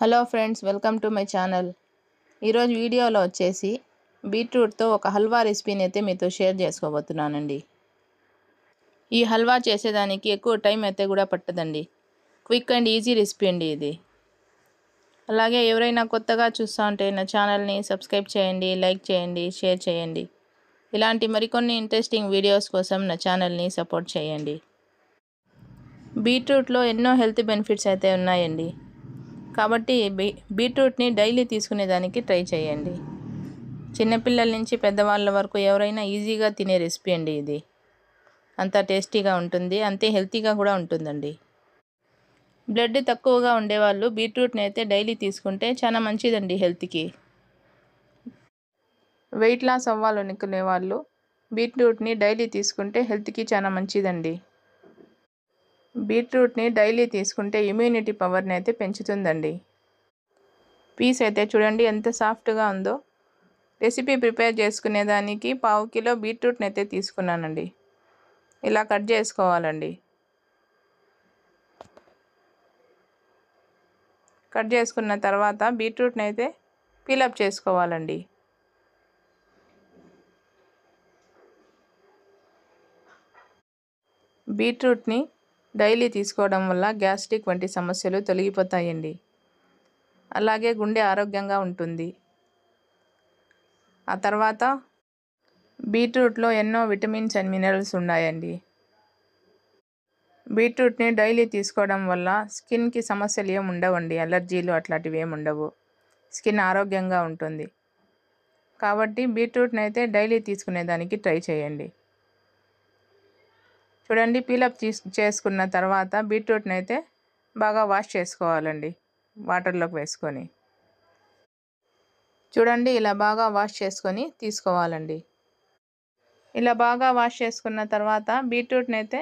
Hello friends, welcome to my channel. ఈరోజు వీడియోలో వచ్చేసి బీట్రూట్తో ఒక హల్వా రెసిపీని అయితే మీతో షేర్ చేసుకోబోతున్నానండి. ఈ హల్వా చేసేదానికి ఎక్కువ టైం అయితే కూడా పట్టదండి. క్విక్ అండ్ ఈజీ రెసిపీ అండి ఇది. అలాగే ఎవరైనా కొత్తగా చూస్తూ ఉంటే నా ఛానల్ని సబ్స్క్రైబ్ చేయండి, లైక్ చేయండి, షేర్ చేయండి. ఇలాంటి మరికొన్ని ఇంట్రెస్టింగ్ వీడియోస్ కోసం నా ఛానల్ని సపోర్ట్ చేయండి. బీట్రూట్లో ఎన్నో హెల్త్ బెనిఫిట్స్ అయితే ఉన్నాయండి. కాబట్టి బీట్రూట్ని డైలీ తీసుకునేదానికి ట్రై చేయండి. చిన్నపిల్లల నుంచి పెద్దవాళ్ళ వరకు ఎవరైనా ఈజీగా తినే రెసిపీ అండి ఇది. అంత టేస్టీగా ఉంటుంది, అంతే హెల్తీగా కూడా ఉంటుందండి. బ్లడ్ తక్కువగా ఉండేవాళ్ళు బీట్రూట్ని అయితే డైలీ తీసుకుంటే చాలా మంచిదండి హెల్త్కి. వెయిట్ లాస్ అవ్వాలనుకునే వాళ్ళు బీట్రూట్ని డైలీ తీసుకుంటే హెల్త్కి చాలా మంచిదండి. బీట్రూట్ని డైలీ తీసుకుంటే ఇమ్యూనిటీ పవర్ని అయితే పెంచుతుందండి. పీస్ అయితే చూడండి ఎంత సాఫ్ట్గా ఉందో. రెసిపీ ప్రిపేర్ చేసుకునేదానికి 1/2 కిలో బీట్రూట్ని అయితే తీసుకున్నానండి. ఇలా కట్ చేసుకోవాలండి. కట్ చేసుకున్న తర్వాత బీట్రూట్ని అయితే పీలప్ చేసుకోవాలండి. బీట్రూట్ని డైలీ తీసుకోవడం వల్ల గ్యాస్ట్రిక్ వంటి సమస్యలు తొలగిపోతాయండి. అలాగే గుండె ఆరోగ్యంగా ఉంటుంది. ఆ తర్వాత బీట్రూట్లో ఎన్నో విటమిన్స్ అండ్ మినరల్స్ ఉన్నాయండి. బీట్రూట్ని డైలీ తీసుకోవడం వల్ల స్కిన్కి సమస్యలు ఏమి ఉండవండి. అలర్జీలు అట్లాంటివి ఏమి ఉండవు. స్కిన్ ఆరోగ్యంగా ఉంటుంది. కాబట్టి బీట్రూట్ని అయితే డైలీ తీసుకునేదానికి ట్రై చేయండి. చూడండి, పీలప్ చేసుకున్న తర్వాత బీట్రూట్ని అయితే బాగా వాష్ చేసుకోవాలండి వాటర్లోకి వేసుకొని. చూడండి, ఇలా బాగా వాష్ చేసుకొని తీసుకోవాలండి. ఇలా బాగా వాష్ చేసుకున్న తర్వాత బీట్రూట్ని అయితే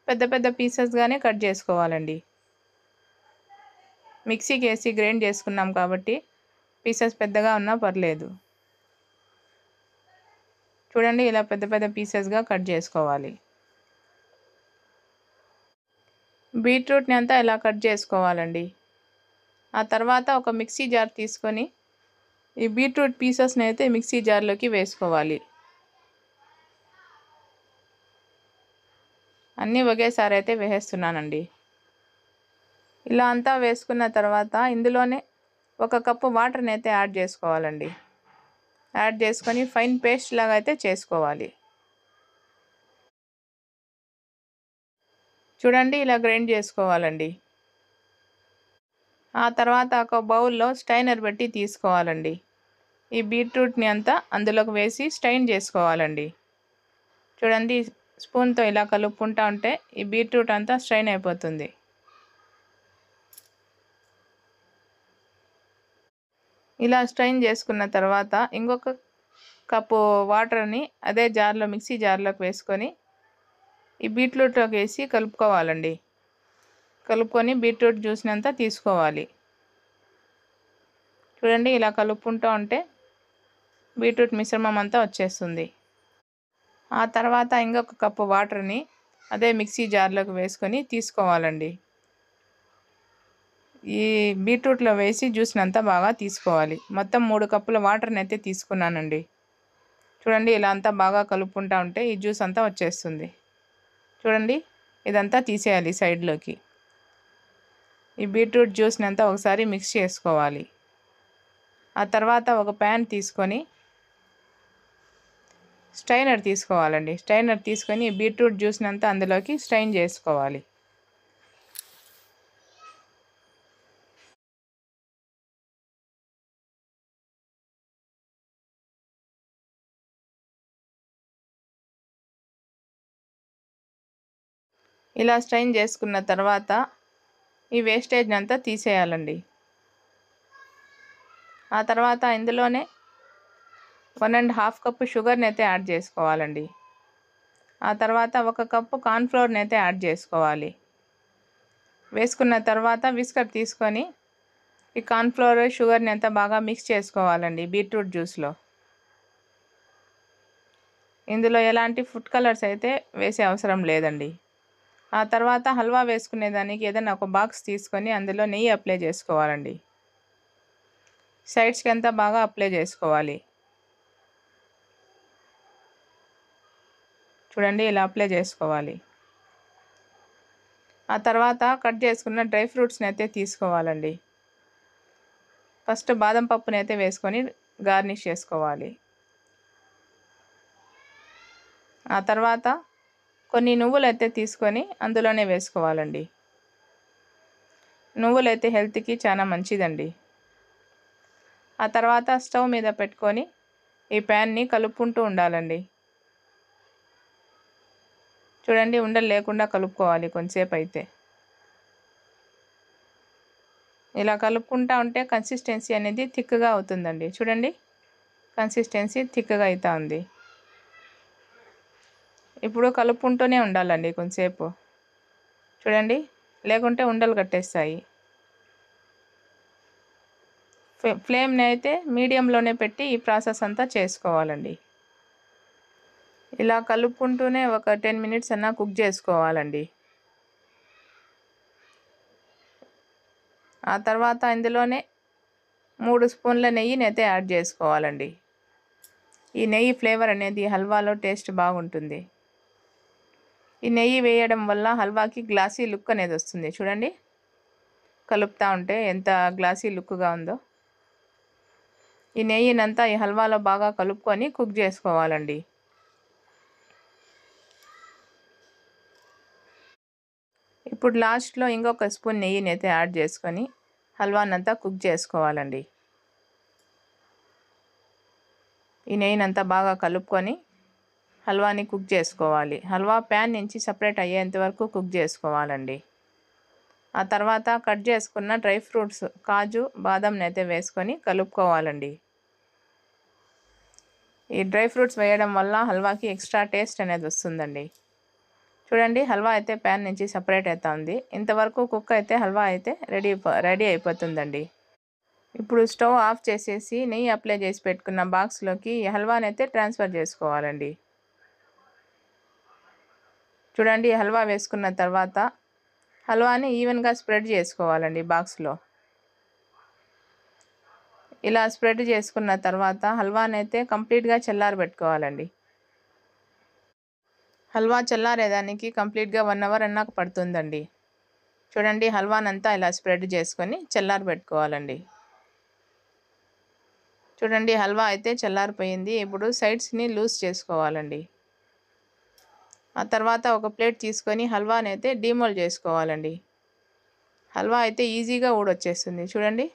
పెద్ద పెద్ద పీసెస్గానే కట్ చేసుకోవాలండి. మిక్సీకి వేసి గ్రైండ్ చేసుకున్నాం కాబట్టి పీసెస్ పెద్దగా ఉన్నా పర్లేదు. చూడండి, ఇలా పెద్ద పెద్ద పీసెస్గా కట్ చేసుకోవాలి. బీట్రూట్ని అంతా ఇలా కట్ చేసుకోవాలండి. ఆ తర్వాత ఒక మిక్సీ జార్ తీసుకొని ఈ బీట్రూట్ పీసెస్ని అయితే మిక్సీ జార్లోకి వేసుకోవాలి. అన్నీ ఒకేసారి అయితే వేసేస్తున్నానండి. ఇలా అంతా వేసుకున్న తర్వాత ఇందులోనే 1 కప్పు వాటర్ని అయితే యాడ్ చేసుకోవాలండి. యాడ్ చేసుకొని ఫైన్ పేస్ట్ లాగా అయితే చేసుకోవాలి. చూడండి, ఇలా గ్రైండ్ చేసుకోవాలండి. ఆ తర్వాత ఒక బౌల్లో స్ట్రైనర్ పెట్టి తీసుకోవాలండి. ఈ బీట్రూట్ని అంతా అందులోకి వేసి స్ట్రైన్ చేసుకోవాలండి. చూడండి, స్పూన్తో ఇలా కలుపుకుంటూ ఉంటే ఈ బీట్రూట్ అంతా స్ట్రైన్ అయిపోతుంది. ఇలా స్ట్రైన్ చేసుకున్న తర్వాత ఇంకొక కప్పు వాటర్ని అదే జార్లో మిక్సీ జార్లోకి వేసుకొని ఈ బీట్రూట్లోకి వేసి కలుపుకోవాలండి. కలుపుకొని బీట్రూట్ జ్యూస్ని అంతా తీసుకోవాలి. చూడండి, ఇలా కలుపుకుంటూ ఉంటే బీట్రూట్ మిశ్రమం అంతా వచ్చేస్తుంది. ఆ తర్వాత ఇంకొక కప్పు వాటర్ని అదే మిక్సీ జార్లోకి వేసుకొని తీసుకోవాలండి. ఈ బీట్రూట్లో వేసి జ్యూస్ని అంతా బాగా తీసుకోవాలి. మొత్తం 3 కప్పుల వాటర్ని అయితే తీసుకున్నానండి. చూడండి, ఇలా అంతా బాగా కలుపుకుంటూ ఉంటే ఈ జ్యూస్ అంతా వచ్చేస్తుంది. చూడండి, ఇదంతా తీసేయాలి సైడ్లోకి. ఈ బీట్రూట్ జ్యూస్ని అంతా ఒకసారి మిక్స్ చేసుకోవాలి. ఆ తర్వాత ఒక ప్యాన్ తీసుకొని స్ట్రైనర్ తీసుకోవాలండి. స్ట్రైనర్ తీసుకొని ఈ బీట్రూట్ జ్యూస్ని అంతా అందులోకి స్ట్రైన్ చేసుకోవాలి. ఇలా స్ట్రైన్ చేసుకున్న తర్వాత ఈ వేస్టేజ్ని అంతా తీసేయాలండి. ఆ తర్వాత ఇందులోనే 1½ కప్పు షుగర్ని అయితే యాడ్ చేసుకోవాలండి. ఆ తర్వాత 1 కప్పు కార్న్ఫ్లోర్ని అయితే యాడ్ చేసుకోవాలి. వేసుకున్న తర్వాత విస్కర్ తీసుకొని ఈ కార్న్ఫ్లోర్ షుగర్ని అంతా బాగా మిక్స్ చేసుకోవాలండి బీట్రూట్ జ్యూస్లో. ఇందులో ఎలాంటి ఫుడ్ కలర్స్ అయితే వేసే అవసరం లేదండి. ఆ తర్వాత హల్వా వేసుకునేదానికి ఏదైనా ఒక బాక్స్ తీసుకొని అందులో నెయ్యి అప్లై చేసుకోవాలండి. సైడ్స్కి అంతా బాగా అప్లై చేసుకోవాలి. చూడండి ఇలా అప్లై చేసుకోవాలి. ఆ తర్వాత కట్ చేసుకున్న డ్రై ఫ్రూట్స్ని అయితే తీసుకోవాలండి. ఫస్ట్ బాదం పప్పుని అయితే వేసుకొని గార్నిష్ చేసుకోవాలి. ఆ తర్వాత కొన్ని నువ్వులు అయితే తీసుకొని అందులోనే వేసుకోవాలండి. నువ్వులు అయితే హెల్త్కి చాలా మంచిదండి. ఆ తర్వాత స్టవ్ మీద పెట్టుకొని ఈ ప్యాన్ని కలుపుకుంటూ ఉండాలండి. చూడండి ఉండలు లేకుండా కలుపుకోవాలి కొంచెంసేపు అయితే. ఇలా కలుపుకుంటూ ఉంటే కన్సిస్టెన్సీ అనేది థిక్గా అవుతుందండి. చూడండి కన్సిస్టెన్సీ థిక్గా అవుతా ఉంది. ఇప్పుడు కలుపుకుంటూనే ఉండాలండి కొంచెంసేపు. చూడండి లేకుంటే ఉండలు కట్టేస్తాయి. ఫ్లేమ్ని అయితే మీడియంలోనే పెట్టి ఈ ప్రాసెస్ అంతా చేసుకోవాలండి. ఇలా కలుపుకుంటూనే ఒక 10 మినిట్స్ అన్నా కుక్ చేసుకోవాలండి. ఆ తర్వాత ఇందులోనే 3 స్పూన్ల నెయ్యిని అయితే యాడ్ చేసుకోవాలండి. ఈ నెయ్యి ఫ్లేవర్ అనేది హల్వాలో టేస్ట్ బాగుంటుంది. ఈ నెయ్యి వేయడం వల్ల హల్వాకి గ్లాసీ లుక్ అనేది వస్తుంది. చూడండి కలుపుతూ ఉంటే ఎంత గ్లాసీ లుక్గా ఉందో. ఈ నెయ్యినంతా ఈ హల్వాలో బాగా కలుపుకొని కుక్ చేసుకోవాలండి. ఇప్పుడు లాస్ట్లో ఇంకొక స్పూన్ నెయ్యిని అయితే యాడ్ చేసుకొని హల్వానంతా కుక్ చేసుకోవాలండి. ఈ నెయ్యినంతా బాగా కలుపుకొని హల్వాని కుక్ చేసుకోవాలి. హల్వా ప్యాన్ నుంచి సపరేట్ అయ్యేంత వరకు కుక్ చేసుకోవాలండి. ఆ తర్వాత కట్ చేసుకున్న డ్రై ఫ్రూట్స్ కాజు బాదంని అయితే వేసుకొని కలుపుకోవాలండి. ఈ డ్రై ఫ్రూట్స్ వేయడం వల్ల హల్వాకి ఎక్స్ట్రా టేస్ట్ అనేది వస్తుందండి. చూడండి హల్వా అయితే ప్యాన్ నుంచి సపరేట్ అవుతుంది. ఇంతవరకు కుక్ అయితే హల్వా అయితే రెడీ అయిపోతుందండి. ఇప్పుడు స్టవ్ ఆఫ్ చేసేసి నెయ్యి అప్లై చేసి పెట్టుకున్న బాక్స్లోకి ఈ హల్వాని అయితే ట్రాన్స్ఫర్ చేసుకోవాలండి. చూడండి హల్వా వేసుకున్న తర్వాత హల్వాని ఈవెన్గా స్ప్రెడ్ చేసుకోవాలండి బాక్స్లో. ఇలా స్ప్రెడ్ చేసుకున్న తర్వాత హల్వాని అయితే కంప్లీట్గా చల్లారబెట్టుకోవాలండి. హల్వా చల్లారేదానికి కంప్లీట్గా 1 అవర్ అన్నా పడుతుందండి. చూడండి హల్వానంతా ఇలా స్ప్రెడ్ చేసుకొని చల్లారబెట్టుకోవాలండి. చూడండి హల్వా అయితే చల్లారిపోయింది. ఇప్పుడు సైడ్స్ని లూజ్ చేసుకోవాలండి. ఆ తర్వాత ఒక ప్లేట్ తీసుకొని హల్వాని అయితే డీమోల్డ్ చేసుకోవాలండి. హల్వా అయితే ఈజీగా ఊడొచ్చేస్తుంది. చూడండి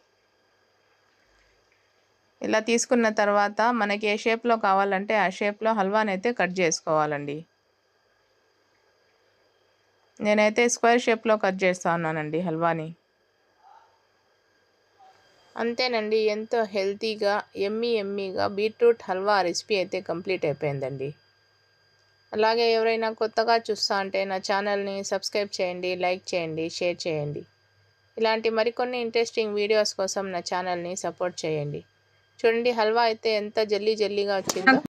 ఇలా తీసుకున్న తర్వాత మనకి ఏ షేప్లో కావాలంటే ఆ షేప్లో హల్వాని అయితే కట్ చేసుకోవాలండి. నేనైతే స్క్వేర్ షేప్లో కట్ చేస్తా ఉన్నానండి హల్వాని. అంతేనండి, ఎంతో హెల్తీగా ఎమ్మీగా బీట్రూట్ హల్వా రెసిపీ అయితే కంప్లీట్ అయిపోయిందండి. అలాగే ఎవరైనా కొత్తగా చూస్తా అంటే నా ఛానల్ని సబ్స్క్రైబ్ చేయండి, లైక్ చేయండి, షేర్ చేయండి. ఇలాంటి మరికొన్ని ఇంట్రెస్టింగ్ వీడియోస్ కోసం నా ఛానల్ని సపోర్ట్ చేయండి. చూడండి హల్వా అయితే ఎంత జల్లీగా వచ్చిందో.